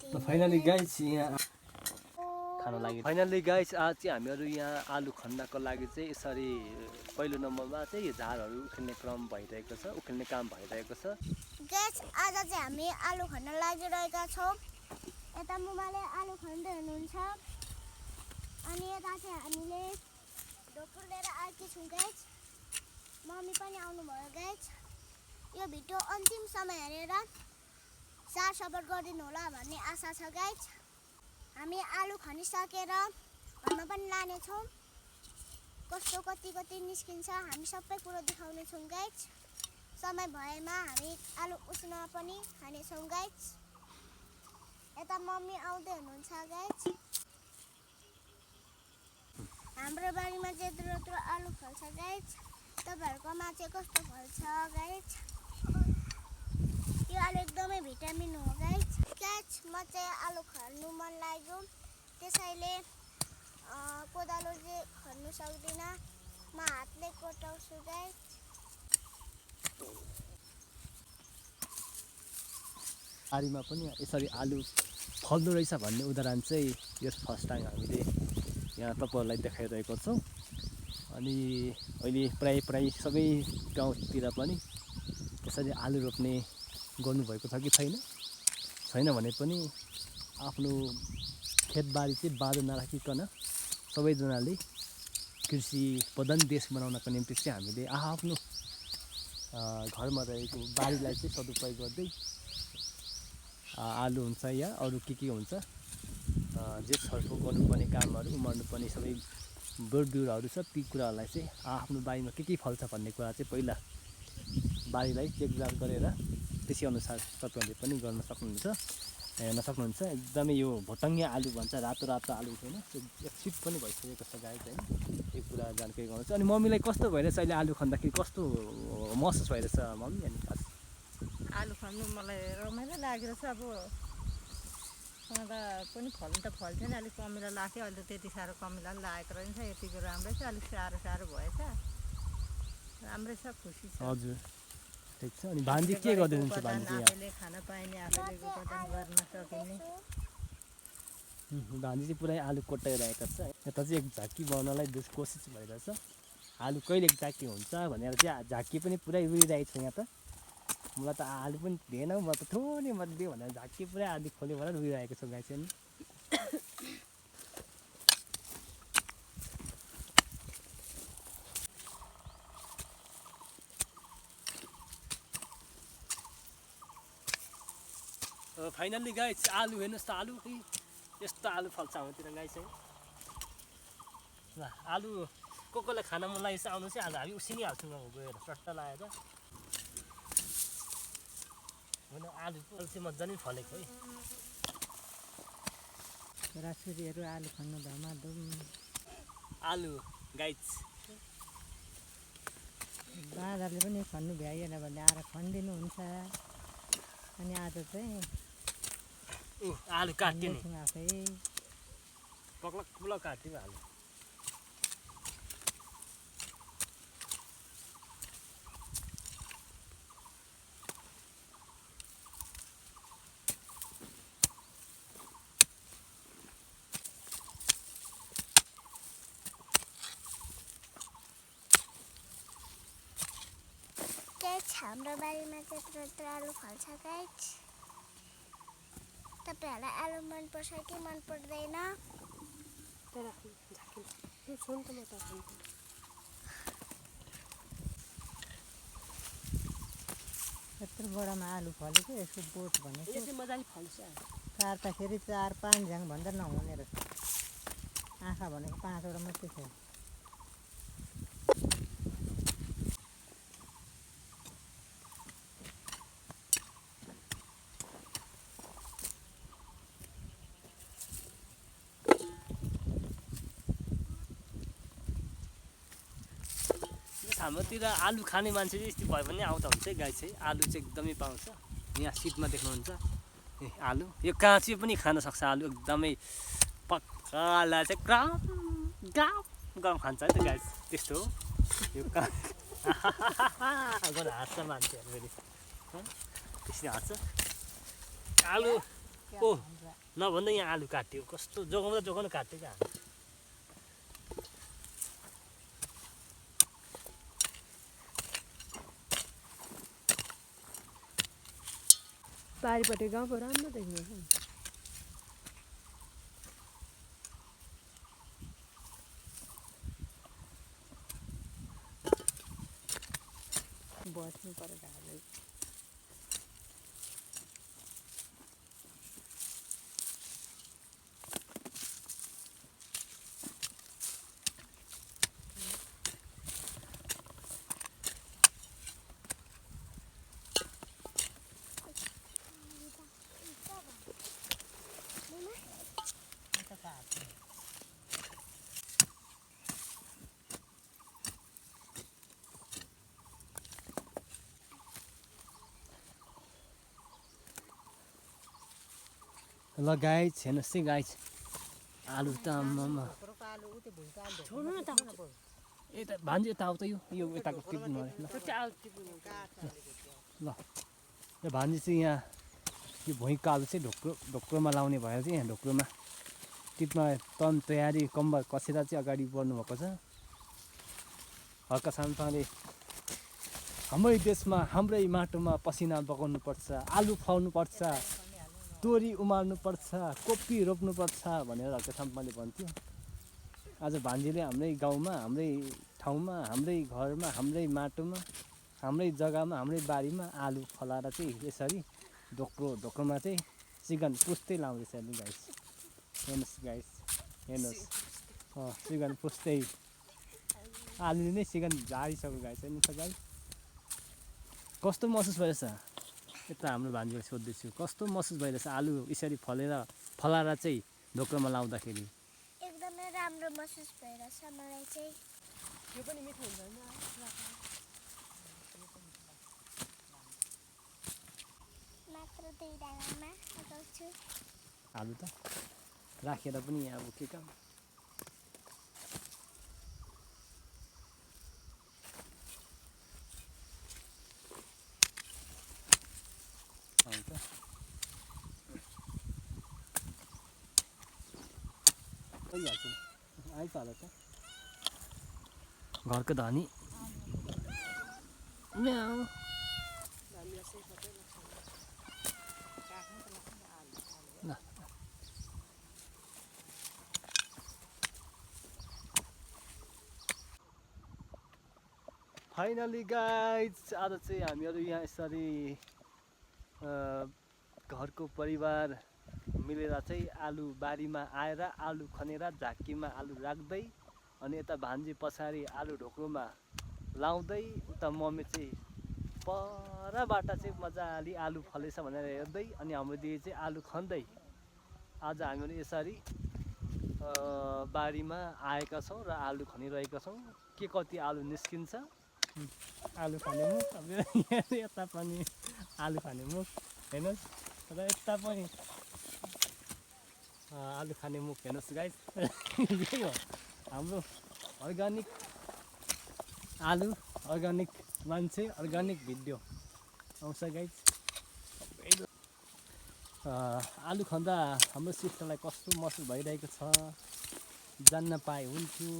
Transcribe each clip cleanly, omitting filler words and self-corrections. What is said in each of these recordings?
Finally guys यहाँ खाना लागि फाइनली गाइस आज चाहिँ हामीहरू यहाँ आलु खन्नको लागि चाहिँ यसरी पहिलो नम्बरमा चाहिँ यो झारहरू उखेल्ने क्रम भइरहेको छ, उखेल्ने काम भइरहेको छ। गाइस आज चाहिँ हामी आलु खन्न लागिरहेका छौँ। यता मुमाले आलु खन्दै हुनुहुन्छ अनि यता चाहिँ हामीले ढोकुर लिएर आएकी छौँ गाइस। मम्मी पनि आउनुभयो गाइस। यो भिडियो अन्तिमसम्म हेरेर साथ सपोर्ट गरिदिनु होला भन्ने आशा छ गाइस। हामी आलु खनिसकेर घरमा पनि लानेछौँ। कस्तो कति निस्किन्छ हामी सबै कुरो देखाउनेछौँ गाइस। समय भएमा हामी आलु उसिनमा पनि खानेछौँ गाइस। यता मम्मी आउँदै हुनुहुन्छ गाइस। हाम्रो बारीमा चाहिँ यत्रो आलु फल्छ गाइस। तपाईहरुकोमा चाहिँ कस्तो फल्छ गाइस? यो आलु एकदमै भिटामिन हो गाइस। म चाहिँ आलु खन्नु मन लाग्यो त्यसैले कोदालो चाहिँ खन्नु सक्दिनँ, म हातले कोटाउँछु गाइस। बारीमा पनि यसरी आलु फल्दो रहेछ भन्ने उदाहरण चाहिँ यो फर्स्ट टाइम हामीले यहाँ तपाईहरुलाई देखाइरहेको छौँ। अनि अहिले प्राय सबै गाउँतिर पनि यसरी आलु रोप्ने गर्नुभएको छ कि छैन भने पनि आफ्नो खेतबारी चाहिँ बाँधो नराखिकन सबैजनाले कृषि प्रधान देश बनाउनको निम्ति चाहिँ हामीले आफ्नो घरमा रहेको बारीलाई चाहिँ सदुपयोग गर्दै आलु हुन्छ या अरू के हुन्छ जे छलफल गर्नुपर्ने कामहरू उमार्नुपर्ने सबै बोटबिरुवाहरू छ ती कुराहरूलाई चाहिँ आफ्नो बारीमा के फल्छ भन्ने कुरा चाहिँ पहिला बारीलाई चेकजाच गरेर त्यसै अनुसार तपाईँहरूले पनि गर्न सक्नुहुन्छ, हेर्न सक्नुहुन्छ। एकदमै यो भोटङ्गे आलु भन्छ, रातो आलु छैन, एक सिप पनि भइसकेको छ गाइस हैन। यो कुरा जानकारी गराउँछु। अनि मम्मीलाई कस्तो भइरहेछ अहिले आलु खन्दाखेरि, कस्तो महसुस भइरहेछ मम्मी? अनि खास आलु खन्नु मलाई रमाइलो लागेको छ। अब मलाई पनि फल्नु त फल्थेन, अलिक कमिला लाग्थ्यो। अहिले त त्यति साह्रो कमिला पनि लागेको रहेछ। यतिको राम्रै छ, अलिक साह्रो भएछ, राम्रै छ, खुसी छ। हजुर ठिक छ। अनि भान्जी के गर्दै हुनुहुन्छ? भान्जी आफैले खान पाइने, आफैले उत्पादन गर्न सकिने। भान्जी चाहिँ पुरै आलु कोटाइरहेको छ। यता चाहिँ एक झाँकी बनाउनलाई कोसिस भइरहेछ। आलु कहिले एक झाँकी हुन्छ भनेर चाहिँ झाँकी पनि पुरै रुइरहेको छ। यहाँ त मलाई त आलु पनि दिएन, म त थोरै मध्ये भनेर झाँकी पुरै आलु खोल्यो भनेर रुइरहेको छ गाई चाहिँ। फाइनल्ली गाइस आलु हेर्नुहोस् त, आलु कि यस्तो आलु फल्छ हाम्रोतिर गाई चाहिँ। ल आलु कसलाई खान मन लागेको छ आउनुहोस् है, हामी उसिनिहाल्छौँ गएर चट्ट लगाएर। होइन आलु चाहिँ मजाले फलेको है। छोराछोरीहरू आलु खन्नु धमाधुम। आलु गाइस बाँदरले पनि खन्नु भ्याइएन भने आएर खनिदिनुहुन्छ। अनि आज चाहिँ आलु काट्यो नि, आफै पक्लक काट्यो आलु। हाम्रो बारीमा चाहिँ यत्रो आलु फल्छ गाइस। तपाईहरुलाई आलु मन पर्छ कि मन पर्दैन? यत्रो बडामा आलु फलेको, यसको बोट भनेको मजाले फल्छ। काट्दाखेरि 4-5 झ्याङ भन्दा नहुने रहेछ। आँखा भनेको 5वटा मात्रै छ। हाम्रोतिर आलु खाने मान्छे चाहिँ यस्तो भयो भने आउँदा हुन्छ है गाई चाहिँ। आलु चाहिँ एकदमै पाउँछ। यहाँ सिटमा देख्नुहुन्छ आलु, यो काँची पनि खान सक्छ आलु। एकदमै पक्कालाई चाहिँ गाउँ खान्छ है त गाई, त्यस्तो हो यो हाँस्छ मान्छेहरू फेरि, त्यसरी हाँस्छ। आलु ओ नभन्दा यहाँ आलु काट्यो कस्तो जोगाउँदा जोगाउन काट्यो क्या पारिपट्टि गाउँको राम्रो देख्नु बस्नु पर्यो ढालै ल गाइज हेर्नुहोस् है गाइज आलु त आम्मामा छोड्नु न त यता भान्जी यता आउँछ यो यताको टिप्नु अरे ल ल यो भान्जी चाहिँ यहाँ यो भुइँको आलु चाहिँ ढोक्रोमा लाउने भएर चाहिँ यहाँ ढोक्रोमा टिप्न तन तयारी कम्बर कसेर चाहिँ अगाडि बढ्नुभएको छ हल्का सानोले हाम्रै देशमा हाम्रै माटोमा पसिना बगाउनुपर्छ आलु फलाउनुपर्छ तोरी उमार्नुपर्छ कोपी रोप्नुपर्छ भनेर हल्का सानोले भन्थ्यो आज भान्जीले हाम्रै गाउँमा हाम्रै ठाउँमा हाम्रै घरमा हाम्रै माटोमा हाम्रै जग्गामा हाम्रै बारीमा आलु फलाएर चाहिँ यसरी ढोक्रोमा चाहिँ सिगन पुस्दै लाउँदैछ नि गाइस हेर्नुहोस् गाइस हेर्नुहोस् सिगन पुस्दै आलुले नै सिगन झारिसक्यो गाइस हेर्नुहोस् गाइस कस्तो महसुस भइरहेछ यता हाम्रो भान्जीलाई सोध्दैछु कस्तो महसुस भइरहेछ आलु यसरी फलाएर चाहिँ ढोक्रोमा लाउँदाखेरि एकदमै राम्रो महसुस भइरहेछ मलाई चाहिँ यो पनि मिठो हुन्छ नि मात्र 2 डाँडामा लगाउँछु आलु त राखेर पनि अब के काम आउँछ भइहाल्छ आइहाल्छ त घरको धनी म्याउ ल फाइनली गाइज आज चाहिँ हामीहरू यहाँ यसरी घरको परिवार मिलेर चाहिँ आलु बारीमा आएर आलु खनेर झाँकीमा आलु राख्दै अनि यता भान्जी पछाडि आलु ढोक्रोमा लाउँदै उता मम्मी चाहिँ परबाट चाहिँ मजाले आलु फलेछ भनेर हेर्दै अनि हाम्रो दिदी चाहिँ आलु खन्दै आज हामीहरू यसरी बारीमा आएका छौँ र आलु खनिरहेका छौँ के कति आलु निस्किन्छ आलु खाने मुख यता पनि आलु खाने मुख हेर्नुहोस् र यता पनि आलु खाने मुख हेर्नुहोस् गाइस यही हो हाम्रो अर्ग्यानिक आलु अर्ग्यानिक मान्छे अर्ग्यानिक भिडियो आउँछ गाइस आलु खन्दा हाम्रो सिस्टरलाई कस्तो महसुस भइरहेको छ जान्न पाए हुन्थ्यो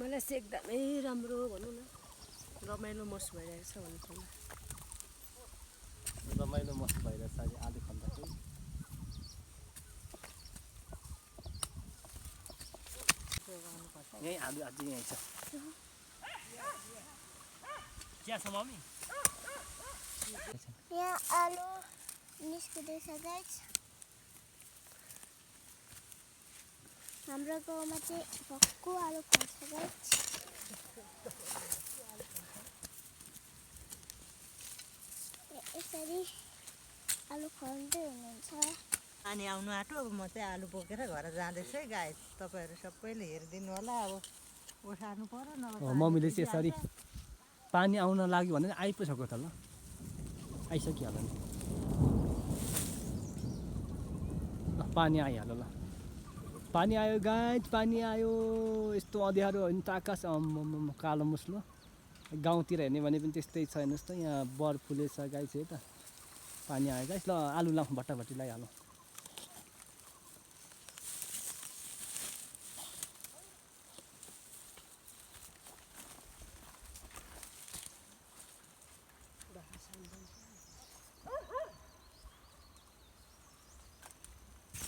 मलाई चाहिँ एकदमै राम्रो भनौँ न रमाइलो महसुस भइरहेको छ भन्नु रमाइलो महसुस भइरहेछ अहिले आलु खन्दाखेरि यहीँ आलु अझै यहीँ छ क्या छ मम्मी यहाँ आलु निस्किँदैछ गाइस हाम्रो गाउँमा चाहिँ भक्कु आलु फल्छ गाइस यसरी आलु खन्दै हुनुहुन्छ पानी आउनु आँट्यो अब म चाहिँ आलु बोकेर घर जाँदैछु है गाइस तपाईँहरू सबैले हेरिदिनु होला अब उठाउनु पर्यो नभए मम्मीले चाहिँ यसरी पानी आउन लाग्यो भने आइपुग्यो त ल आइसकिहाल्यो नि ल पानी आइहाल्यो ल पानी आयो गाइस पानी आयो यस्तो अँध्यारो होइन त आकाश कालो मुस्लो गाउँतिर हेर्ने भने पनि त्यस्तै छ हेर्नुहोस् त यहाँ बर फुलेछ गाइस है त पानी आयो गाइस। ल आलु लाउँ भट्टाभट्टी लगाइहालौँ।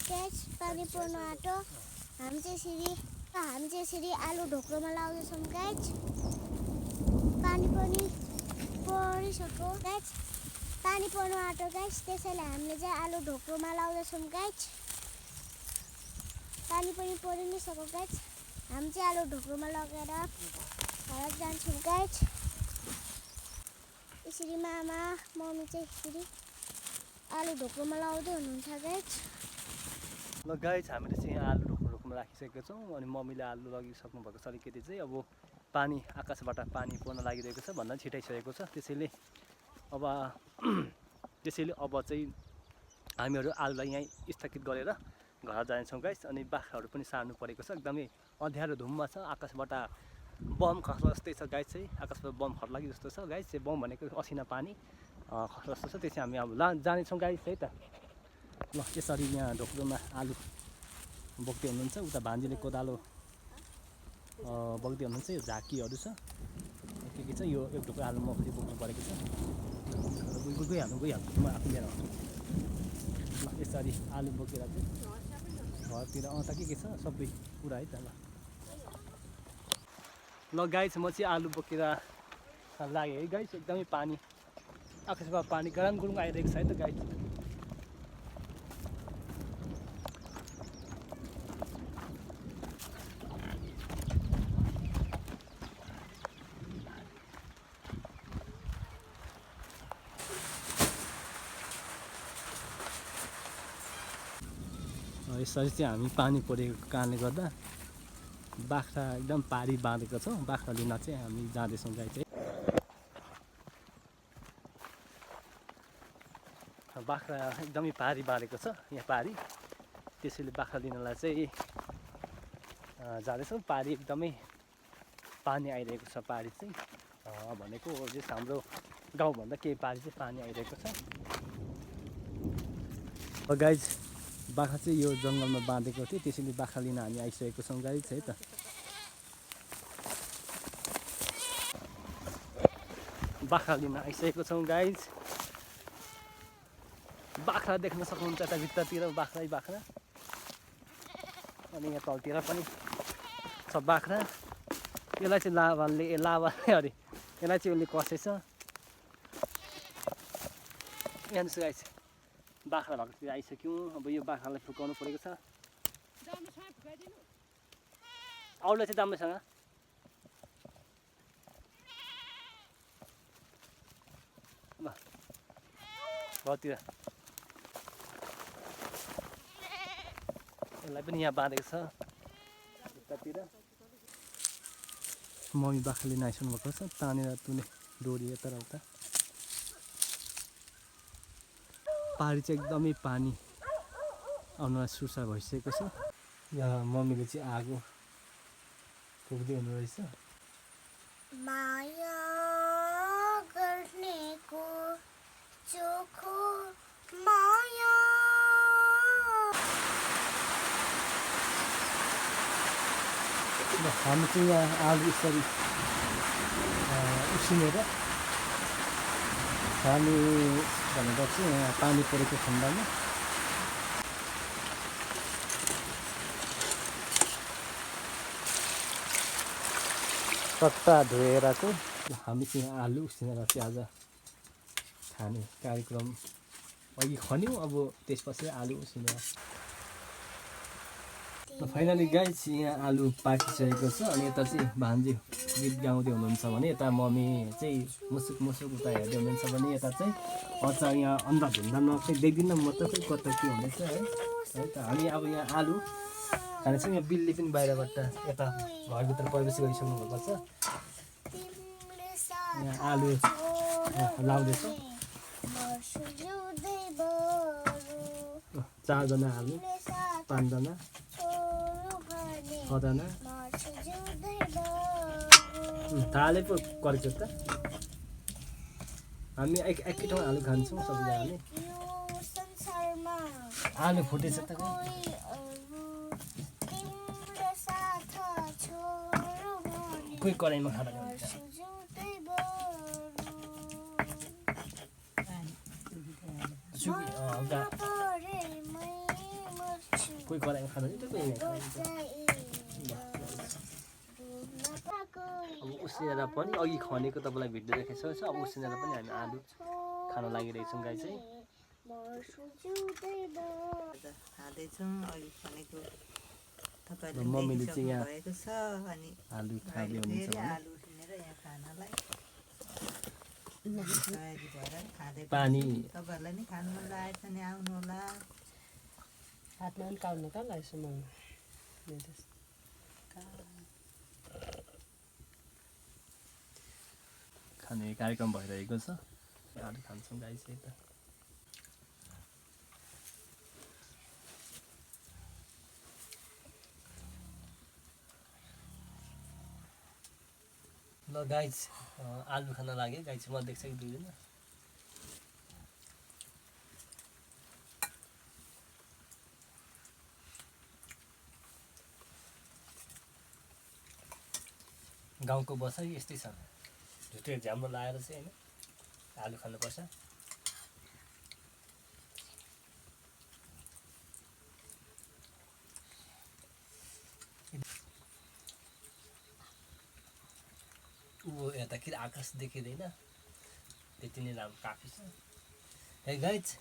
गाइस पानी पर्नु आँट्यो। हामी चाहिँ यसरी आलु ढोक्रोमा लाउँदैछौँ गाइस। पानी पनि परिसक्यो गाइस। पानी पर्नु आँट्यो गाइस, त्यसैले हामीले चाहिँ आलु ढोक्रोमा लाउँदैछौँ गाइस। पानी पनि परि नै सक्यो गाइस। हामी चाहिँ आलु ढोक्रोमा लगेर घर जान्छौँ गाइस। यसरी मामा मम्मी चाहिँ यसरी आलु ढोक्रोमा लाउँदै हुनुहुन्छ गाइस। ल गाइस हामीले चाहिँ आलु ढोक्रोमा राखिसकेका छौँ अनि मम्मीले आलु लगिसक्नु भएको छ। अलिकति चाहिँ अब पानी आकाशबाट पानी पर्न लागिरहेको छ भन्दा छिटाइसकेको छ। त्यसैले अब चाहिँ हामीहरू आलुलाई यहीँ स्थगित गरेर घर जानेछौँ गाइस। अनि बाख्राहरू पनि सार्नु परेको छ। एकदमै अँध्यारो धुम्म छ। आकाशबाट बम खस्ला जस्तै छ गाइस। चाहिँ आकाशबाट बम खर्लागी जस्तो छ गाइस। चाहिँ बम भनेको असिना पानी खस्ला जस्तो छ। त्यसै हामी अब जानेछौँ गाइस है त। ल यसरी यहाँ ढोक्रोमा आलु बोक्दै हुनुहुन्छ। उता भान्जीले कोदालो बोक्दै हुनुहुन्छ। यो झाँकीहरू छ के छ। यो एक ढोक्रो आलु मखरी बोक्नु परेको छ। गइहाल्नु म आफू लिएर आउँछु। ल यसरी आलु बोकेर चाहिँ घरतिर त के छ सबै कुरा है त। ल गाइस म चाहिँ आलु बोकेर लागेँ है गाइस। एकदमै पानी आकाशबाट पानी गराङ गुरुङ आइरहेको छ है त गाइस। यसरी चाहिँ हामी पानी परेको कारणले गर्दा बाख्रा एकदम पारी बाँधेको छौँ। बाख्रा लिन चाहिँ हामी जाँदैछौँ गाई चाहिँ। बाख्रा एकदमै पारी बाँधेको छ यहाँ पारी। त्यसैले बाख्रा लिनलाई चाहिँ जाँदैछौँ। पारी एकदमै पानी आइरहेको छ। पारी चाहिँ भनेको जस हाम्रो गाउँभन्दा केही पारी चाहिँ पानी आइरहेको छ। गाइज बाख्रा चाहिँ यो जङ्गलमा बाँधेको थियो। त्यसैले बाख्रा लिन हामी आइसकेको छौँ गाइज है त। बाख्रा लिन आइसकेको छौँ गाइज। बाख्रा देख्न सक्नुहुन्छ यता भित्रतिर बाख्रै बाख्रा। अनि यहाँ तलतिर पनि छ बाख्रा। यसलाई चाहिँ लाभाले अरे यसलाई चाहिँ उसले कसेछ। यहाँ गाइज बाख्रा भएकोतिर आइसक्यौँ। अब यो बाख्रालाई फुकाउनु परेको छ। अरूलाई चाहिँ दाम्रोसँग ल घरतिर यसलाई पनि यहाँ बाँधेको छ यतातिर। मम्मी बाख्रा लिन आइसक्नु भएको छ। तानेर तुने डोरी यता र उता। पारी चाहिँ एकदमै पानी आउनलाई सुर्सा भइसकेको छ। यहाँ मम्मीले चाहिँ आगो फुक्दै हुनु रहेछ। माया गर्नेको चोखो माया। हामी चाहिँ यहाँ आलु यसरी उसिनेर खाने भनेर चाहिँ यहाँ पानी परेको खण्डमा सट्टा धोएर चाहिँ हामी चाहिँ आलु उसिनेर चाहिँ आज खाने कार्यक्रम अघि खन्यौँ। अब त्यसपछि आलु उसिनेर फाइनली गाइस यहाँ आलु पाकिसकेको छ। अनि यता चाहिँ भान्जी गीत गाउँदै हुनुहुन्छ भने यता मम्मी चाहिँ मुसुक मुसुक उता हेर्दै हुनुहुन्छ भने यता चाहिँ अचार यहाँ अन्डा झुन्डामा चाहिँ देख्दिनँ म त खै कता के हुँदैछ है त। हामी अब यहाँ आलु खानेछौँ। यहाँ बिल्ली पनि बाहिरबाट यता घरभित्र प्रवेश गरिसक्नु भएको छ। यहाँ आलु लाउँदैछ। 4 जना आलु 5 जना 6 जना थाले पो गरेको त। हामी एकै ठाउँ आलु खान्छौँ सबैजनाले। आलु फुटेछ त कोही अरू तिम्रो साथ छोरो भने कोही कराईमा खाना खान्छ मर्छु जिउँदै बरु हल्का परे मै मर्छु कोही कराईमा खाँदैन त्यो कोही अब उसिनेर पनि अघि खनेको तपाईँलाई भिडियो देखाइसकेको छ अब उसिनेर पनि हामी आलु खान लागिरहेछौँ गाई चाहिँ खाँदैछौँ अघि भनेको तपाईँले मम्मीले चाहिँ यहाँ भएको छ अनि आलु खाँदै अहिले हुनुहुन्छ फेरि भने आलु उसिनेर यहाँ खानालाई तयारी भएर खाँदै पानी तपाईँहरूलाई नि खानु मन लागेको छ नि आउनु होला हातमा पनि काट्नु कहाँ लाग्छ मलाई खाने कार्यक्रम भइरहेको छ आलु खान्छौँ गाई चाहिँ यता ल गाई आलु खान लाग्यो गाई चाहिँ म देख्छ कि दुईजना गाउँको बसाइ यस्तै छ झुटे झ्याम्रो लाएर चाहिँ होइन आलु खानुपर्छ ऊ यताखेरि आकाश देखिँदैन त्यति नै राम्रो काफी छ है गाइज